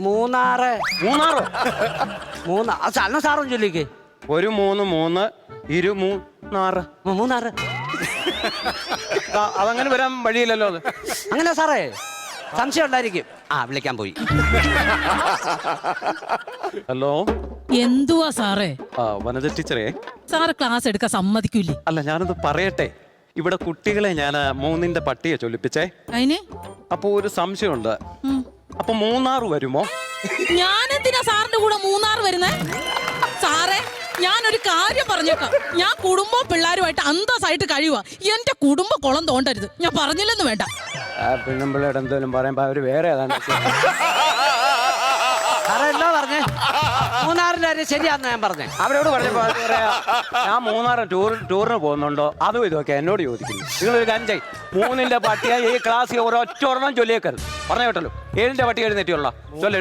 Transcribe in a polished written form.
മൂന്നാറ്. മൂന്നാറോ? അന്ന സാറും ചൊല്ലിക്ക്. ഒരു 3 3 23 മൂന്നാറ്. അതങ്ങനെ വരാൻ വഴിയില്ലല്ലോ. അത് അങ്ങനെ സാറേ സംശയം ഉണ്ടായിരിക്കും. വിളിക്കാൻ പോയി. ഹലോ, എന്തുവാ സാറേ? വനജ ടീച്ചറേ, സാറ് ക്ലാസ് എടുക്കാൻ സമ്മതിക്കൂലേ? അല്ല ഞാനത് പറയട്ടെ. ഇവിടെ കുട്ടികളെ ഞാൻ 3ന്റെ പട്ടിയെ ചൊല്ലിപ്പിച്ചേ. അതിന് അപ്പൊ ഒരു സംശയമുണ്ട്. അപ്പൊ 3 വരുമോ? ഞാനെന്തിനാ സാറിന്റെ കൂടെ മൂന്നാർ വരുന്നേ? സാറേ, ഞാനൊരു കാര്യം പറഞ്ഞേക്കാം. ഞാൻ കുടുംബവും പിള്ളേരുമായിട്ട് അന്തസ്സായിട്ട് കഴിയുക. എന്റെ കുടുംബ കുളം തോണ്ടരുത്. ഞാൻ പറഞ്ഞില്ലെന്ന് വേണ്ട. പെണ്ണുമ്പിള്ളയുടെ എന്തോലും പറയുമ്പോ അവര് വേറെ ഏതാണ്ട്. സാറേ എന്താ പറഞ്ഞേ? മൂന്നാറിന്റെ കാര്യം ശരിയാന്ന് ഞാൻ പറഞ്ഞേ. അവരോട് പറഞ്ഞപ്പോ അത് പറയാ, ഞാൻ 3 ടൂറിന് പോകുന്നുണ്ടോ അതും ഇതൊക്കെ എന്നോട് ചോദിക്കുന്നു. നിങ്ങളൊരു കാര്യം ചെയ്യ്, 3ന്റെ പട്ടിയ ഈ ക്ലാസ്സിൽ ഒരൊറ്റ ഒരെണ്ണം ചൊല്ലിയേക്കരുത്. പറഞ്ഞു കേട്ടല്ലോ. 7ന്റെ പട്ടി എഴുന്നേറ്റിയുള്ള ചൊല്ലി.